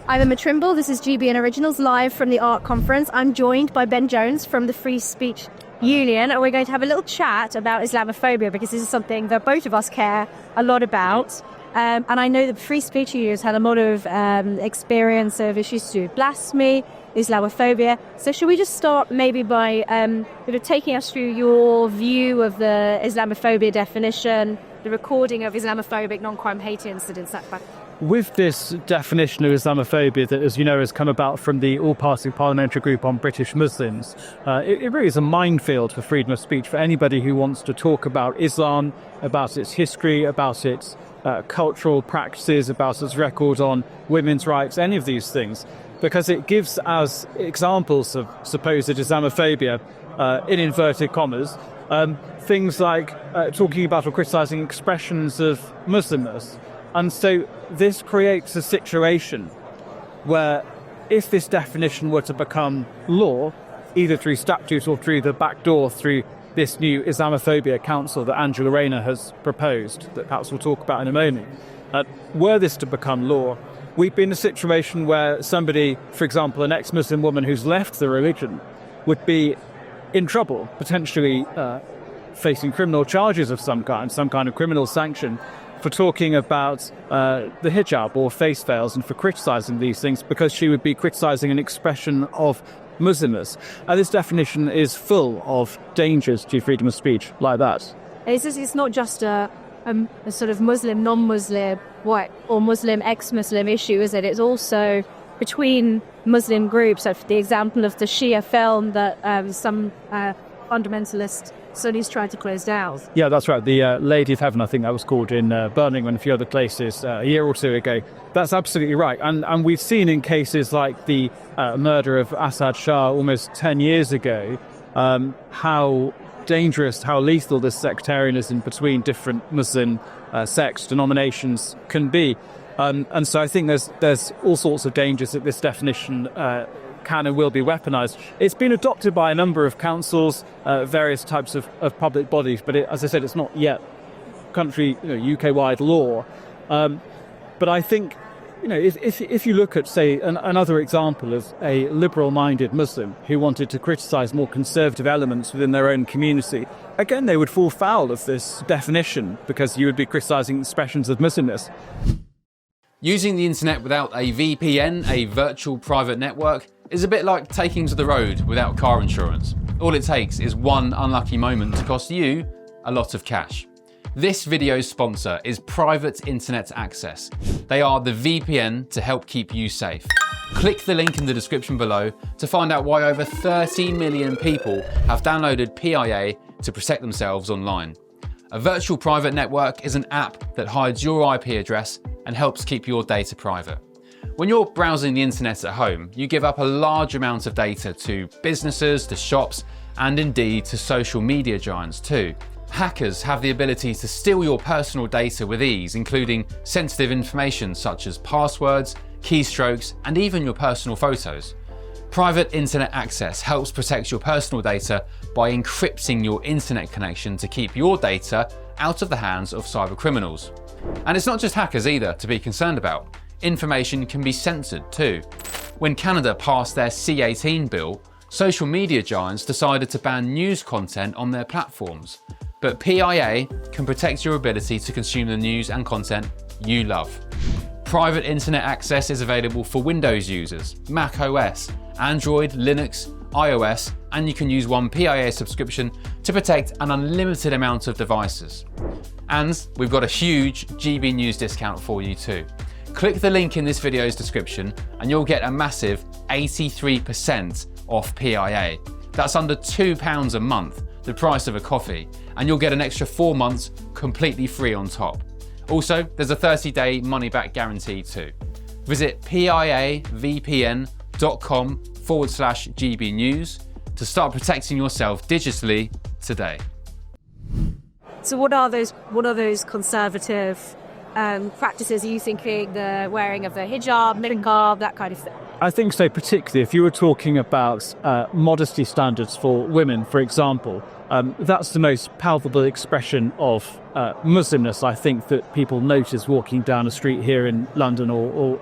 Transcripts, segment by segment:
I'm Emma Trimble. This is GBN Originals live from the Art Conference. I'm joined by Ben Jones from the Free Speech Union, and we're going to have a little chat about Islamophobia because this is something that both of us care a lot about. And I know that Free Speech Union has had a lot of experience of issues to do with blasphemy, Islamophobia. So should we just start maybe by taking us through your view of the Islamophobia definition, the recording of Islamophobic non-crime hate incidents, that fact? With this definition of Islamophobia that, as you know, has come about from the All-Party Parliamentary Group on British Muslims, it really is a minefield for freedom of speech for anybody who wants to talk about Islam, about its history, about its cultural practices, about its record on women's rights, any of these things, because it gives as examples of supposed Islamophobia, in inverted commas, things like talking about or criticising expressions of Muslimness. And so this creates a situation where if this definition were to become law, either through statute or through the back door, through this new Islamophobia council that Angela Rayner has proposed, that perhaps we'll talk about in a moment, were this to become law, we'd be in a situation where somebody, for example, an ex-Muslim woman who's left the religion, would be in trouble, potentially facing criminal charges of some kind of criminal sanction, for talking about the hijab or face veils and for criticising these things, because she would be criticising an expression of Muslimness. This definition is full of dangers to freedom of speech like that. It's not just a sort of Muslim, non-Muslim, white or Muslim, ex-Muslim issue, is it? It's also between Muslim groups. So for the example of the Shia film that some fundamentalist Sunnis tried to close down. Yeah, that's right. The Lady of Heaven, I think that was called, in Birmingham and a few other places a year or two ago. That's absolutely right. And we've seen in cases like the murder of Assad Shah almost 10 years ago, how dangerous, how lethal this sectarianism between different Muslim sects, denominations can be. And so I think there's all sorts of dangers that this definition can and will be weaponised. It's been adopted by a number of councils, various types of public bodies, but as I said, it's not yet country, UK-wide law. But I think, if you look at, say, another example of a liberal-minded Muslim who wanted to criticise more conservative elements within their own community, again, they would fall foul of this definition because you would be criticising expressions of Muslimness. Using the internet without a VPN, a virtual private network, is a bit like taking to the road without car insurance. All it takes is one unlucky moment to cost you a lot of cash. This video's sponsor is Private Internet Access. They are the VPN to help keep you safe. Click the link in the description below to find out why over 30 million people have downloaded PIA to protect themselves online. A virtual private network is an app that hides your IP address and helps keep your data private. When you're browsing the internet at home, you give up a large amount of data to businesses, to shops, and indeed to social media giants too. Hackers have the ability to steal your personal data with ease, including sensitive information such as passwords, keystrokes, and even your personal photos. Private Internet Access helps protect your personal data by encrypting your internet connection to keep your data out of the hands of cyber criminals. And it's not just hackers either to be concerned about. Information can be censored too. When Canada passed their C-18 bill, social media giants decided to ban news content on their platforms. But PIA can protect your ability to consume the news and content you love. Private Internet Access is available for Windows users, Mac OS, Android, Linux, iOS, and you can use one PIA subscription to protect an unlimited amount of devices. And we've got a huge GB News discount for you too. Click the link in this video's description and you'll get a massive 83% off PIA. That's under £2 a month, the price of a coffee, and you'll get an extra 4 months completely free on top. Also, there's a 30-day money-back guarantee too. Visit piavpn.com/GB News to start protecting yourself digitally today. So what are those conservative practices? Are you thinking the wearing of the hijab, niqab, that kind of thing? I think so, particularly if you were talking about modesty standards for women, for example. That's the most palpable expression of Muslimness, I think, that people notice walking down a street here in London or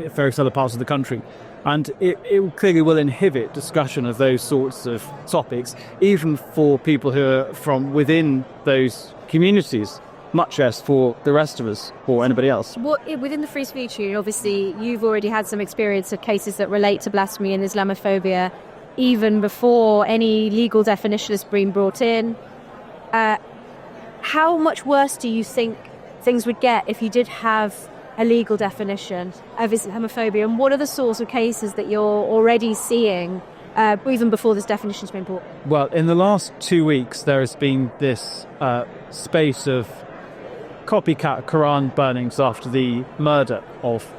various other parts of the country. And it clearly will inhibit discussion of those sorts of topics, even for people who are from within those communities, much less for the rest of us or anybody else. Within the free speech union, obviously, you've already had some experience of cases that relate to blasphemy and Islamophobia, even before any legal definition has been brought in. How much worse do you think things would get if you did have a legal definition of Islamophobia, and what are the sorts of cases that you're already seeing even before this definition's been brought? Well, in the last 2 weeks, there has been this space of copycat Quran burnings after the murder of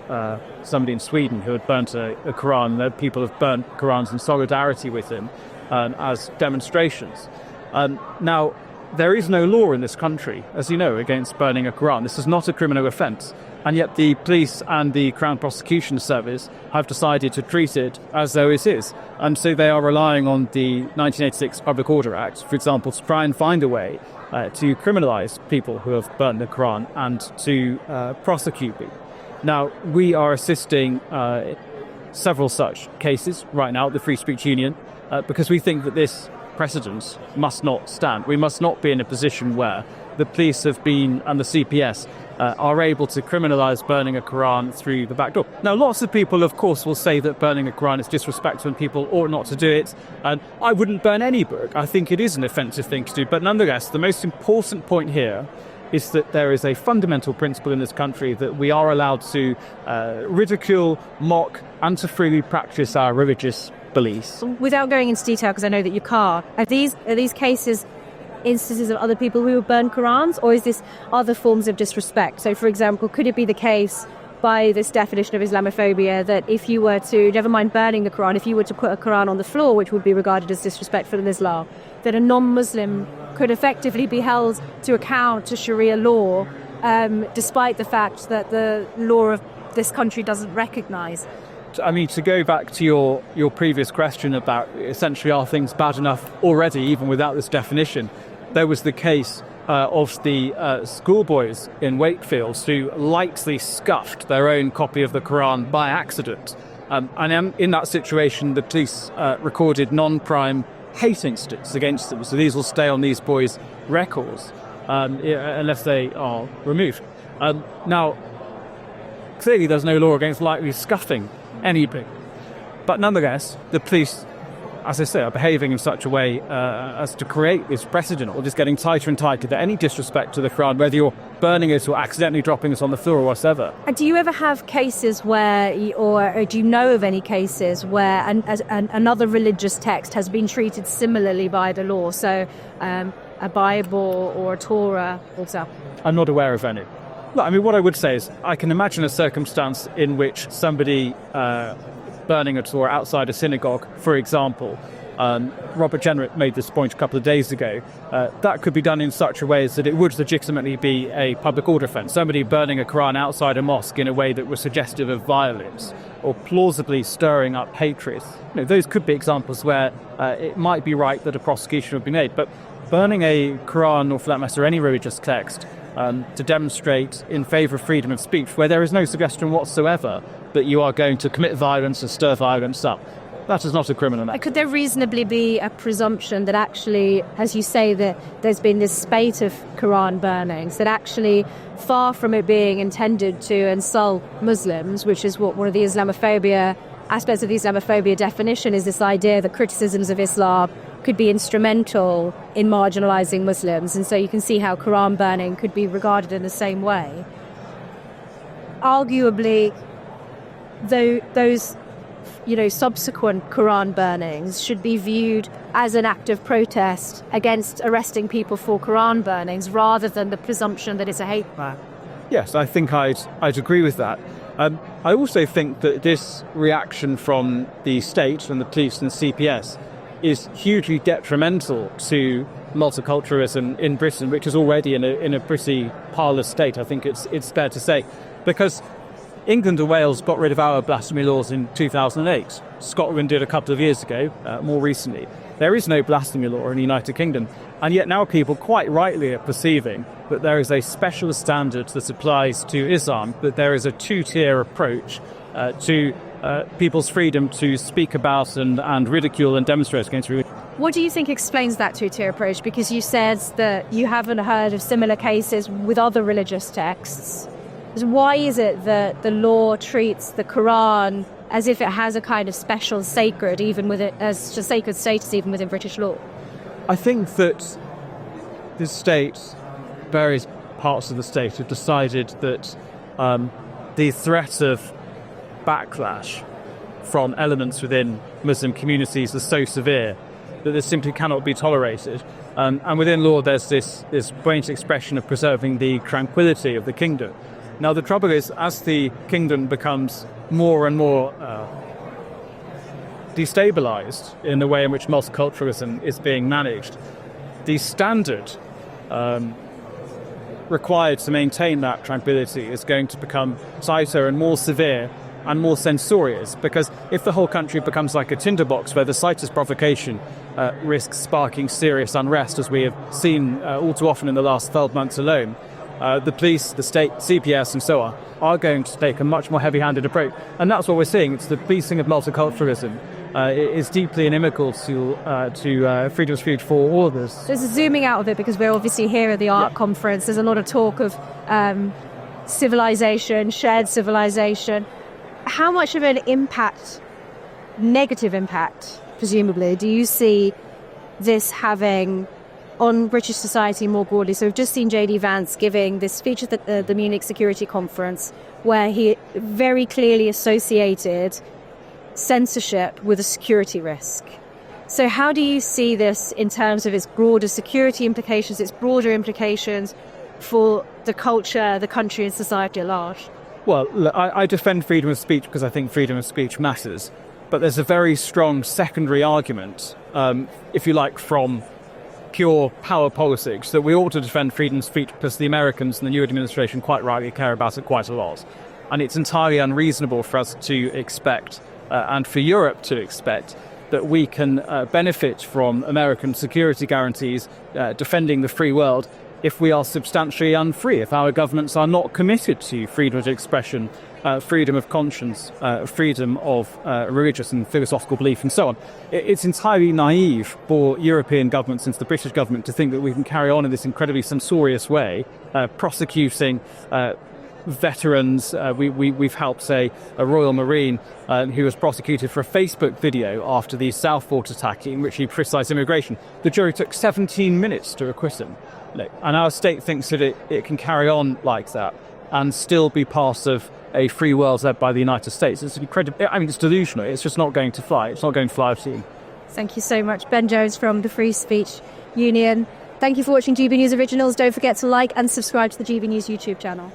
somebody in Sweden who had burnt a Quran. People have burnt Qurans in solidarity with him as demonstrations. Now, there is no law in this country, as you know, against burning a Quran. This is not a criminal offence. And yet the police and the Crown Prosecution Service have decided to treat it as though it is. And so they are relying on the 1986 Public Order Act, for example, to try and find a way to criminalise people who have burnt the Quran and to prosecute people. Now, we are assisting several such cases right now at the Free Speech Union because we think that this precedent must not stand. We must not be in a position where the police have been, and the CPS, are able to criminalise burning a Quran through the back door. Now, lots of people, of course, will say that burning a Quran is disrespectful and people ought not to do it. And I wouldn't burn any book. I think it is an offensive thing to do. But nonetheless, the most important point here is that there is a fundamental principle in this country that we are allowed to ridicule, mock, and to freely practice our religious beliefs. Without going into detail, because I know that you can't, are these cases instances of other people who have burned Qurans, or is this other forms of disrespect? So, for example, could it be the case by this definition of Islamophobia that if you were to, never mind burning the Quran, if you were to put a Quran on the floor, which would be regarded as disrespectful in Islam, that a non-Muslim could effectively be held to account to Sharia law, despite the fact that the law of this country doesn't recognise? I mean, to go back to your previous question about essentially are things bad enough already, even without this definition, there was the case of the schoolboys in Wakefield who lightly scuffed their own copy of the Quran by accident. And in that situation, the police recorded non-prime hate incidents against them. So these will stay on these boys' records unless they are removed. Now, clearly there's no law against lightly scuffing anything. But nonetheless, the police, as I say, are behaving in such a way as to create this precedent, or just getting tighter and tighter, that any disrespect to the Quran, whether you're burning it or accidentally dropping it on the floor or whatever. And do you ever have cases where, or do you know of any cases where another religious text has been treated similarly by the law? So a Bible or a Torah, for example? I'm not aware of any. Look, I mean, what I would say is I can imagine a circumstance in which somebody burning a Torah outside a synagogue, for example. Robert Jenrick made this point a couple of days ago. That could be done in such a way as that it would legitimately be a public order offence. Somebody burning a Quran outside a mosque in a way that was suggestive of violence or plausibly stirring up hatred. You know, those could be examples where it might be right that a prosecution would be made. But burning a Quran, or for that matter any religious text, to demonstrate in favour of freedom of speech, where there is no suggestion whatsoever that you are going to commit violence or stir violence up, that is not a criminal act. Could there reasonably be a presumption that actually, as you say, that there's been this spate of Quran burnings, that actually, far from it being intended to insult Muslims, which is what one of the Islamophobia aspects of the Islamophobia definition is, this idea that criticisms of Islam could be instrumental in marginalising Muslims, and so you can see how Quran burning could be regarded in the same way. Arguably, though, those subsequent Quran burnings should be viewed as an act of protest against arresting people for Quran burnings, rather than the presumption that it's a hate crime. Yes, I think I'd agree with that. I also think that this reaction from the state and the police and the CPS is hugely detrimental to multiculturalism in Britain, which is already in a pretty parlous state. I think it's fair to say, because England and Wales got rid of our blasphemy laws in 2008. Scotland did a couple of years ago, more recently. There is no blasphemy law in the United Kingdom, and yet now people quite rightly are perceiving that there is a special standard that applies to Islam, that there is a two-tier approach to people's freedom to speak about and ridicule and demonstrate against religion. What do you think explains that two-tier approach? Because you said that you haven't heard of similar cases with other religious texts. Why is it that the law treats the Quran as if it has a kind of special sacred, even with it as a sacred status, even within British law? I think that the state, various parts of the state, have decided that the threat of backlash from elements within Muslim communities is so severe that this simply cannot be tolerated. And within law, there's this buoyant expression of preserving the tranquility of the kingdom. Now, the trouble is, as the kingdom becomes more and more destabilized in the way in which multiculturalism is being managed, the standard required to maintain that tranquility is going to become tighter and more severe and more censorious, because if the whole country becomes like a tinderbox where the slightest provocation risks sparking serious unrest, as we have seen all too often in the last 12 months alone, the police, the state, CPS and so on are going to take a much more heavy-handed approach. And that's what we're seeing. It's the policing of multiculturalism. It is deeply inimical to freedom of speech for all of us. There's a zooming out of it, because we're obviously here at the art conference. There's a lot of talk of civilization, shared civilization. How much of an impact, negative impact, presumably, do you see this having on British society more broadly? So we've just seen J.D. Vance giving this speech at the Munich Security Conference, where he very clearly associated censorship with a security risk. So how do you see this in terms of its broader security implications, its broader implications for the culture, the country and society at large? Well, look, I defend freedom of speech because I think freedom of speech matters. But there's a very strong secondary argument, if you like, from pure power politics, that we ought to defend freedom of speech because the Americans and the new administration quite rightly care about it quite a lot. And it's entirely unreasonable for us to expect, and for Europe to expect, that we can benefit from American security guarantees defending the free world if we are substantially unfree, if our governments are not committed to freedom of expression, freedom of conscience, freedom of religious and philosophical belief and so on. It's entirely naive for European governments and the British government to think that we can carry on in this incredibly censorious way, prosecuting veterans. We've helped, say, a Royal Marine who was prosecuted for a Facebook video after the Southport attack in which he criticised immigration. The jury took 17 minutes to acquit him. And our state thinks that it can carry on like that and still be part of a free world led by the United States. It's incredible. I mean, it's delusional. It's just not going to fly. It's not going to fly out team. Thank you so much. Ben Jones from the Free Speech Union. Thank you for watching GB News Originals. Don't forget to like and subscribe to the GB News YouTube channel.